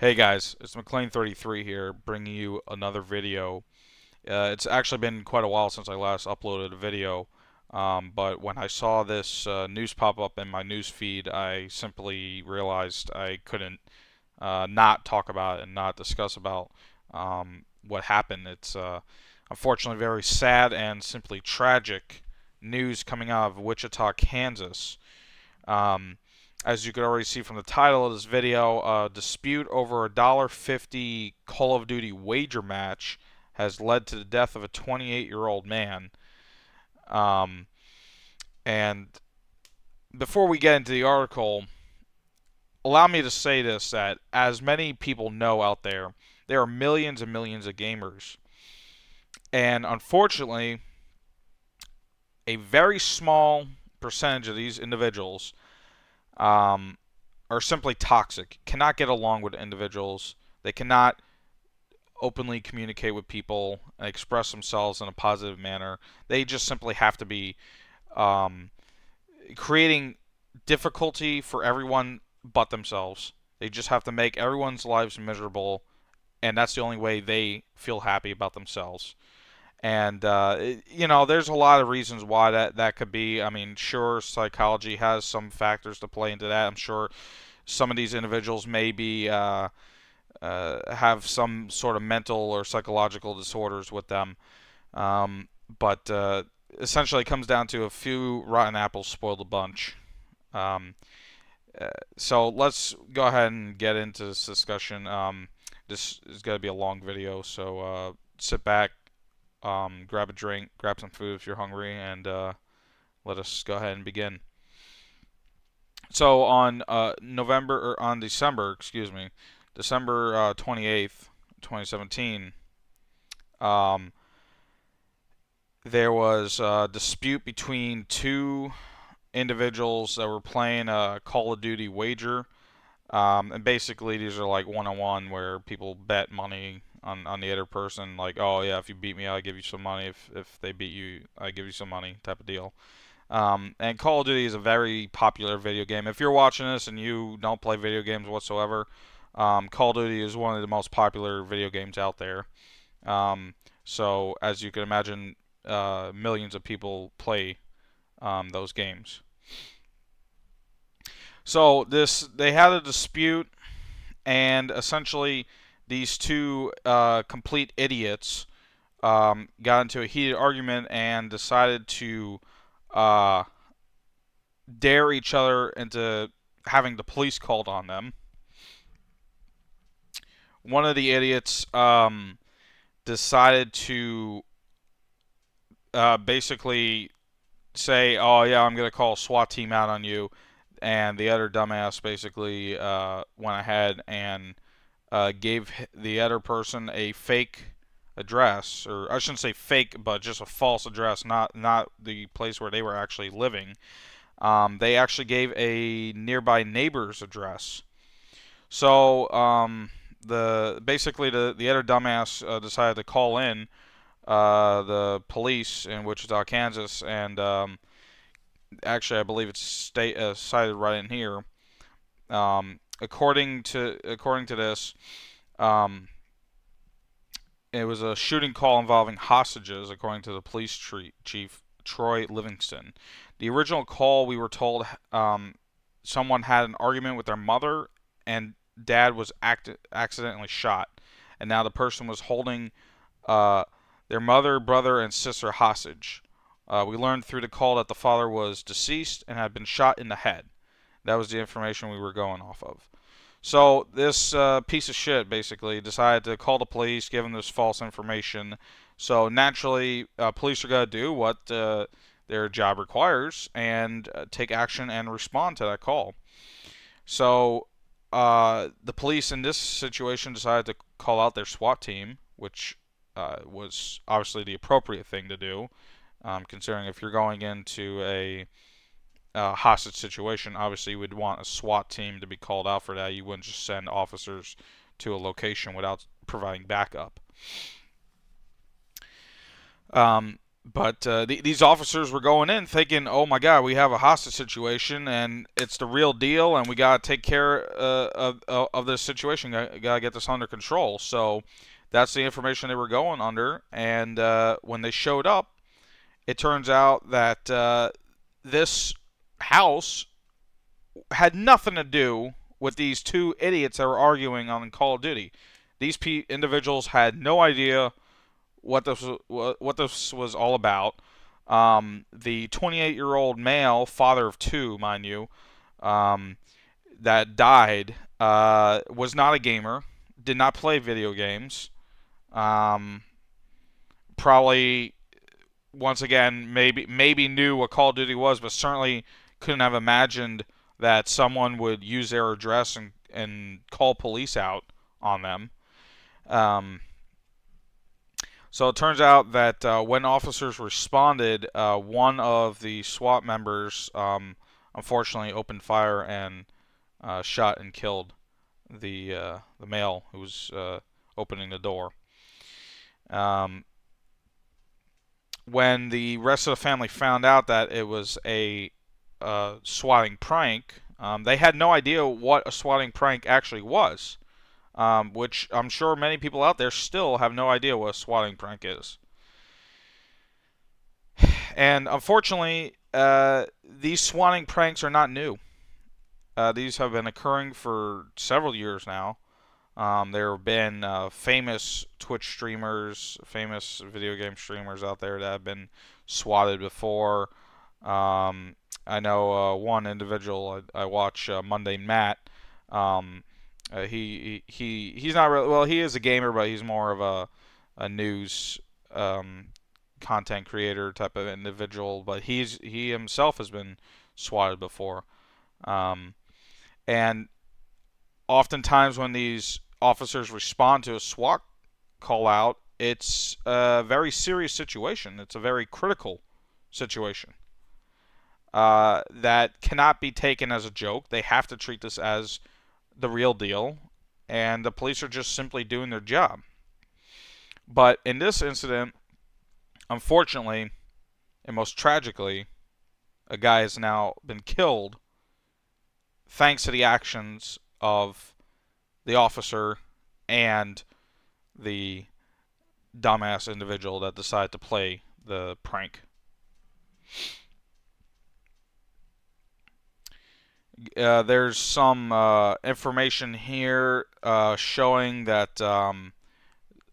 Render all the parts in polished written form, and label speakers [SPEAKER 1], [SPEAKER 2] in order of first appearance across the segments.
[SPEAKER 1] Hey guys, it's McLean33 here, bringing you another video. It's actually been quite a while since I last uploaded a video, but when I saw this news pop up in my news feed, I simply realized I couldn't not talk about it and not discuss about what happened. It's unfortunately very sad and simply tragic news coming out of Wichita, Kansas. Um, as you could already see from the title of this video, a dispute over a $1.50 Call of Duty wager match has led to the death of a 28-year-old man. Um, and before we get into the article, allow me to say this, that as many people know out there, there are millions and millions of gamers. And unfortunately, a very small percentage of these individuals um, are simply toxic, cannot get along with individuals. They cannot openly communicate with people and express themselves in a positive manner. They just simply have to be um, creating difficulty for everyone but themselves. They just have to make everyone's lives miserable, and that's the only way they feel happy about themselves. And you know, there's a lot of reasons why that could be. I mean, sure, psychology has some factors to play into that. I'm sure some of these individuals may be have some sort of mental or psychological disorders with them. But essentially, it comes down to a few rotten apples spoiled a bunch. Um, so let's go ahead and get into this discussion. This is going to be a long video, so sit back, grab a drink, grab some food if you're hungry, and let us go ahead and begin. So on December, excuse me, December 28th, 2017, um, there was a dispute between two individuals that were playing a Call of Duty wager. And basically, these are like one-on-one where people bet money on the other person. Like, oh yeah, if you beat me, I'll give you some money. If they beat you, I give you some money, type of deal. And Call of Duty is a very popular video game. If you're watching this and you don't play video games whatsoever, Call of Duty is one of the most popular video games out there. So as you can imagine, millions of people play those games. So they had a dispute, and essentially these two complete idiots got into a heated argument and decided to uh, dare each other into having the police called on them. One of the idiots decided to basically say, "Oh yeah, I'm gonna call a SWAT team out on you," and the other dumbass basically went ahead and gave the other person a fake address, or I shouldn't say fake, but just a false address, not the place where they were actually living. They actually gave a nearby neighbor's address. So the other dumbass decided to call in the police in Wichita, Kansas, and actually I believe it's cited right in here. According to this, um, it was a shooting call involving hostages, according to the police chief Troy Livingston. The original call, we were told, someone had an argument with their mother, and dad was accidentally shot, and now the person was holding their mother, brother, and sister hostage. We learned through the call that the father was deceased and had been shot in the head. That was the information we were going off of. So this piece of shit basically decided to call the police, give them this false information. So naturally, police are going to do what their job requires and take action and respond to that call. So the police in this situation decided to call out their SWAT team, which was obviously the appropriate thing to do, considering if you're going into a hostage situation, obviously you would want a SWAT team to be called out for that. You wouldn't just send officers to a location without providing backup. But these officers were going in thinking, oh my God, we have a hostage situation and it's the real deal and we got to take care of this situation. Got to get this under control. So that's the information they were going under. And when they showed up, it turns out that this house had nothing to do with these two idiots that were arguing on Call of Duty. These individuals had no idea what this was all about. The 28-year-old male, father of two, mind you, that died, was not a gamer, did not play video games. Probably, once again, maybe knew what Call of Duty was, but certainly couldn't have imagined that someone would use their address and call police out on them. So it turns out that when officers responded, one of the SWAT members unfortunately opened fire and shot and killed the male who was opening the door. When the rest of the family found out that it was a swatting prank, they had no idea what a swatting prank actually was. Which I'm sure many people out there still have no idea what a swatting prank is. And unfortunately, these swatting pranks are not new. These have been occurring for several years now. There have been famous Twitch streamers, famous video game streamers out there that have been swatted before. I know one individual I watch, Monday Matt. He's not really, well, he is a gamer, but he's more of a news content creator type of individual. But he himself has been swatted before, and oftentimes when these officers respond to a SWAT call out, it's a very serious situation. It's a very critical situation that cannot be taken as a joke. They have to treat this as the real deal, and the police are just simply doing their job. But in this incident, unfortunately, and most tragically, a guy has now been killed thanks to the actions of the officer and the dumbass individual that decided to play the prank. There's some information here showing that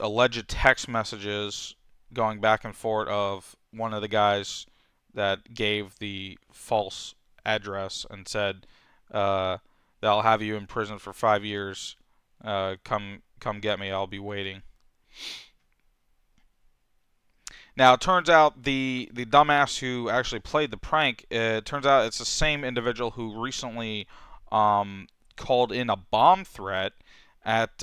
[SPEAKER 1] alleged text messages going back and forth of one of the guys that gave the false address and said that I'll have you in prison for 5 years. Come get me. I'll be waiting. Now, it turns out the dumbass who actually played the prank, it turns out it's the same individual who recently called in a bomb threat at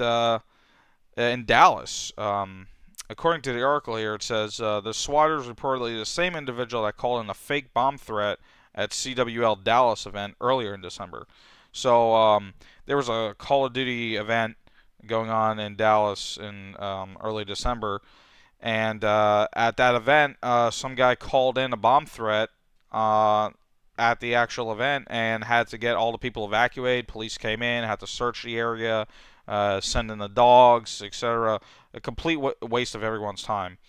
[SPEAKER 1] in Dallas. According to the article here, it says the swatters reportedly the same individual that called in a fake bomb threat at CWL Dallas event earlier in December. So there was a Call of Duty event going on in Dallas in early December. And at that event, some guy called in a bomb threat at the actual event and had to get all the people evacuated. Police came in, had to search the area, send in the dogs, etc. A complete waste of everyone's time.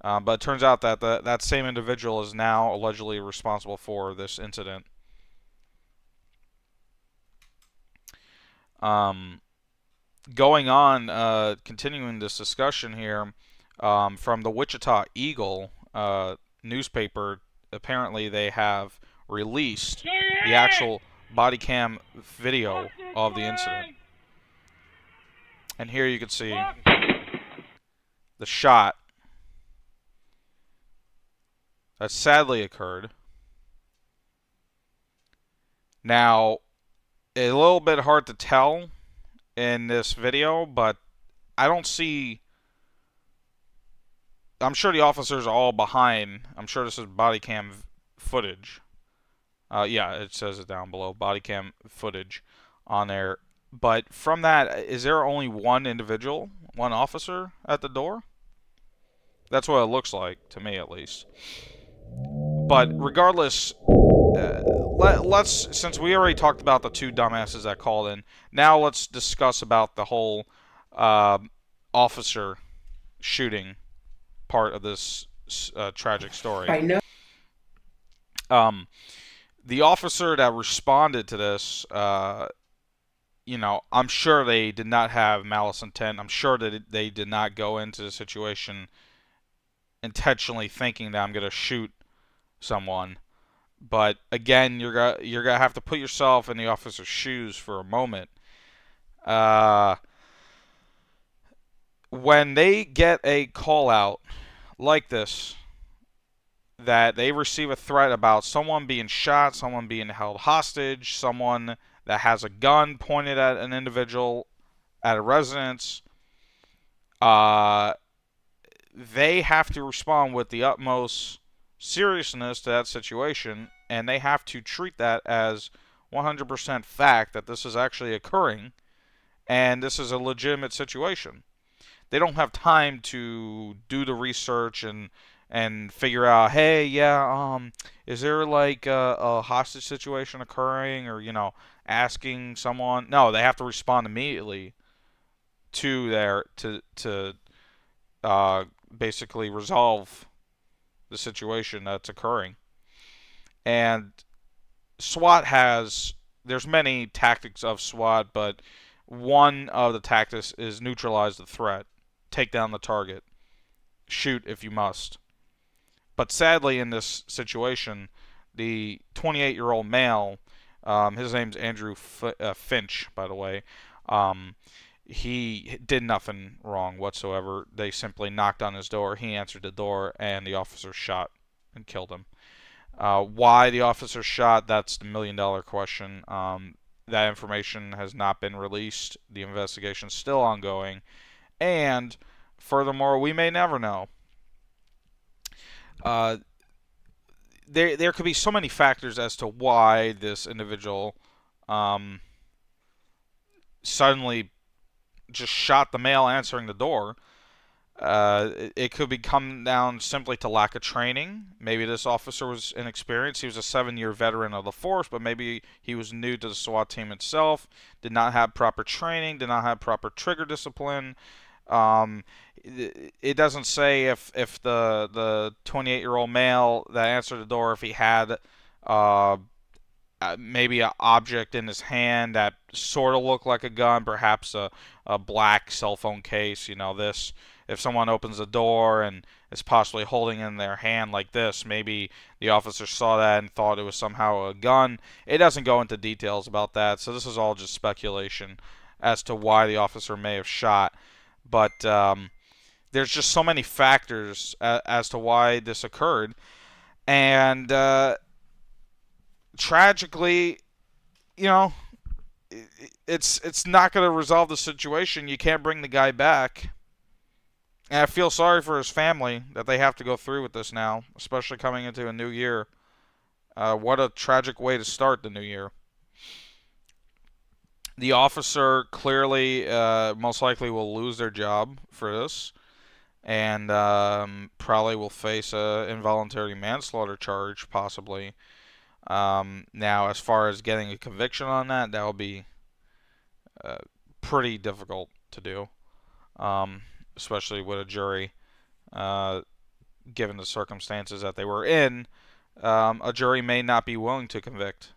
[SPEAKER 1] But it turns out that that same individual is now allegedly responsible for this incident. Going on, continuing this discussion here, from the Wichita Eagle newspaper, apparently they have released the actual body cam video of the incident. And here you can see the shot that sadly occurred. Now, a little bit hard to tell in this video, but I don't see... I'm sure the officers are all behind. I'm sure this is body cam footage. Yeah, it says it down below. Body cam footage on there. But from that, is there only one individual, one officer at the door? That's what it looks like, to me at least. But regardless, let's, since we already talked about the two dumbasses that called in, now let's discuss about the whole uh, officer shooting part of this tragic story.
[SPEAKER 2] I know.
[SPEAKER 1] Um, the officer that responded to this, I'm sure they did not have malice intent. I'm sure that they did not go into the situation intentionally thinking that I'm going to shoot someone. But again, you're gonna have to put yourself in the officer's shoes for a moment. Uh, when they get a call out like this, that they receive a threat about someone being shot, someone being held hostage, someone that has a gun pointed at an individual at a residence, uh, they have to respond with the utmost seriousness to that situation, and they have to treat that as 100% fact that this is actually occurring and this is a legitimate situation. They don't have time to do the research and figure out, hey, yeah, is there like a hostage situation occurring, or asking someone. No, they have to respond immediately to their to uh, basically resolve the situation that's occurring. And SWAT there's many tactics of SWAT, but one of the tactics is neutralize the threat, take down the target, shoot if you must. But sadly, in this situation, the 28-year-old male, his name's Andrew Finch, by the way, he did nothing wrong whatsoever. They simply knocked on his door. He answered the door, and the officer shot and killed him. Why the officer shot, that's the million-dollar question. That information has not been released. The investigation's still ongoing. And furthermore, we may never know. Uh, there could be so many factors as to why this individual suddenly just shot the male answering the door. It could be come down simply to lack of training. Maybe this officer was inexperienced. He was a 7-year veteran of the force, but maybe he was new to the SWAT team itself, did not have proper training, did not have proper trigger discipline. It doesn't say if the 28-year-old male that answered the door, if he had maybe an object in his hand that sort of looked like a gun, perhaps a black cell phone case. This, if someone opens the door and is possibly holding in their hand like this, maybe the officer saw that and thought it was somehow a gun. It doesn't go into details about that, so this is all just speculation as to why the officer may have shot. But there's just so many factors as to why this occurred. And tragically, it's not going to resolve the situation. You can't bring the guy back. And I feel sorry for his family that they have to go through with this now, especially coming into a new year. What a tragic way to start the new year. The officer clearly, most likely, will lose their job for this, and probably will face a involuntary manslaughter charge, possibly. Now, as far as getting a conviction on that, that will be pretty difficult to do, especially with a jury, given the circumstances that they were in. A jury may not be willing to convict,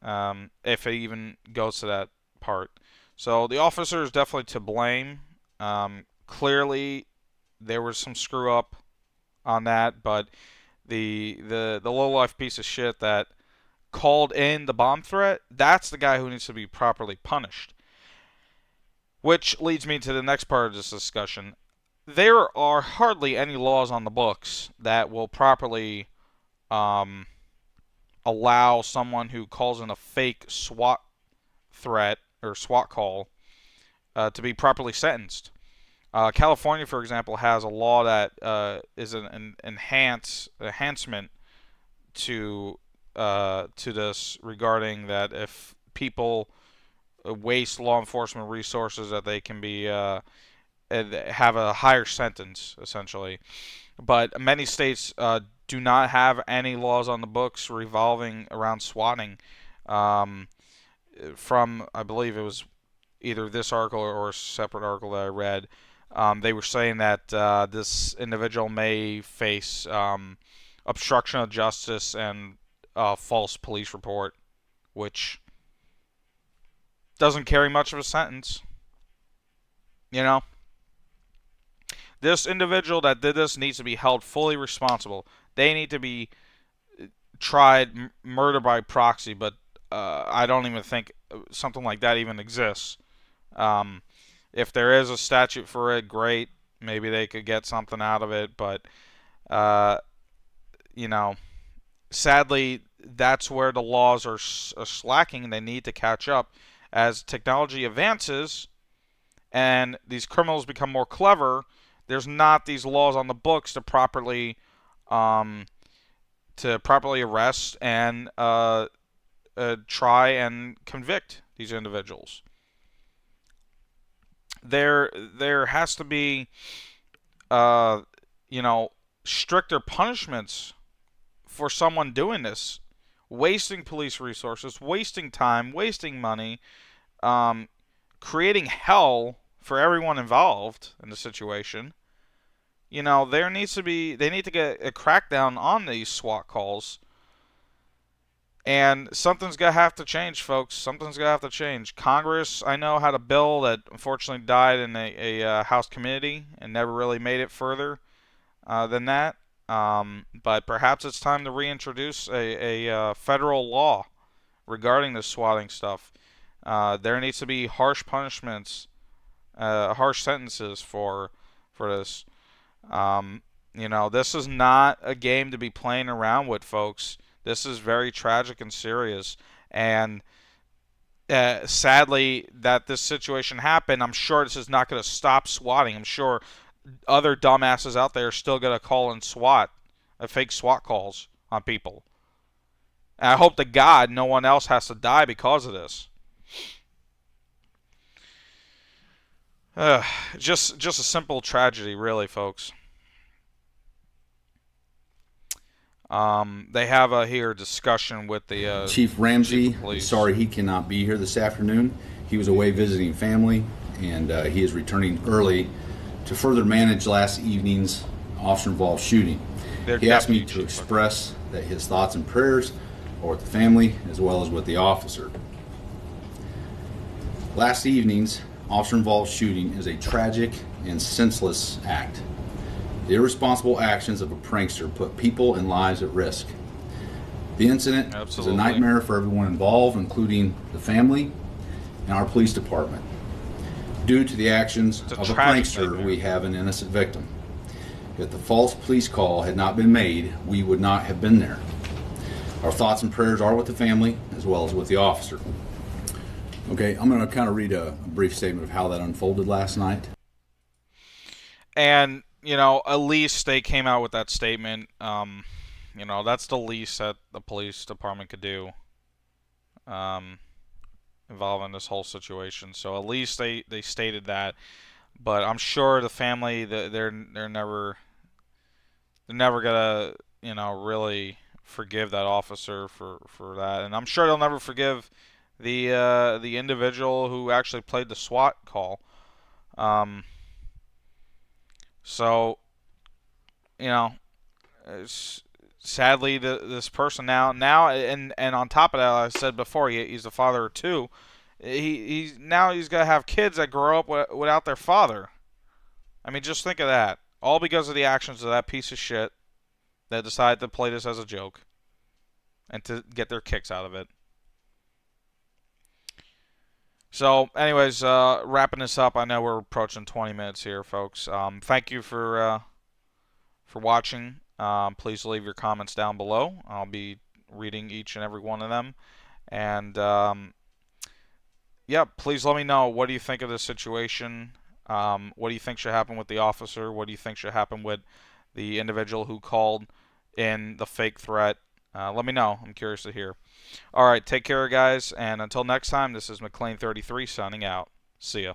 [SPEAKER 1] if it even goes to that part. So the officer is definitely to blame. Clearly, there was some screw up on that, but the low-life piece of shit that called in the bomb threat, that's the guy who needs to be properly punished. Which leads me to the next part of this discussion. There are hardly any laws on the books that will properly allow someone who calls in a fake SWAT threat or SWAT call to be properly sentenced. California, for example, has a law that is an enhancement to this, regarding that if people waste law enforcement resources, that they can be have a higher sentence, essentially. But many states do not have any laws on the books revolving around swatting. From, I believe it was either this article or a separate article that I read, they were saying that this individual may face obstruction of justice and false police report, which doesn't carry much of a sentence. You know, this individual that did this needs to be held fully responsible. They need to be tried murder by proxy, but I don't even think something like that even exists. If there is a statute for it, great. Maybe they could get something out of it, but you know, sadly, that's where the laws are slacking. They need to catch up as technology advances and these criminals become more clever. There's not these laws on the books to properly arrest and try and convict these individuals. There has to be you know, stricter punishments for someone doing this, wasting police resources, wasting time, wasting money, creating hell for everyone involved in the situation. You know, they need to get a crackdown on these SWAT calls. And something's going to have to change, folks. Something's going to have to change. Congress, I know, had a bill that unfortunately died in a House committee and never really made it further than that. But perhaps it's time to reintroduce a federal law regarding the swatting stuff. There needs to be harsh punishments, harsh sentences for this. You know, this is not a game to be playing around with, folks. This is very tragic and serious. And sadly, that this situation happened, I'm sure this is not going to stop swatting. I'm sure other dumbasses out there are still going to call in SWAT, fake SWAT calls on people. And I hope to God no one else has to die because of this. Just a simple tragedy, really, folks. They have a discussion with the
[SPEAKER 2] Chief Ramsey. Sorry he cannot be here this afternoon. He was away visiting family, and he is returning early to further manage last evening's officer-involved shooting. He asked me to express that his thoughts and prayers are with the family as well as with the officer. Last evening's officer-involved shooting is a tragic and senseless act. The irresponsible actions of a prankster put people and lives at risk. The incident is a nightmare for everyone involved, including the family and our police department. Due to the actions of a prankster, we have an innocent victim. If the false police call had not been made, we would not have been there. Our thoughts and prayers are with the family as well as with the officer. Okay, I'm going to kind of read a brief statement of how that unfolded last night.
[SPEAKER 1] And you know, at least they came out with that statement. You know, that's the least that the police department could do involving this whole situation. So at least they stated that. But I'm sure the family, they're never gonna, you know, really forgive that officer for that. And I'm sure they'll never forgive the individual who actually played the SWAT call. So, you know, sadly, this person now, and on top of that, like I said before, he's the father of two. He's gonna have kids that grow up without their father. I mean, just think of that. All because of the actions of that piece of shit that decided to play this as a joke and to get their kicks out of it. So, anyways, wrapping this up. I know we're approaching 20 minutes here, folks. Thank you for watching. Please leave your comments down below. I'll be reading each and every one of them. And, yeah, please let me know. What do you think of this situation? What do you think should happen with the officer? What do you think should happen with the individual who called in the fake threat? Let me know. I'm curious to hear. All right, take care, guys, and until next time, this is McLean33 signing out. See ya.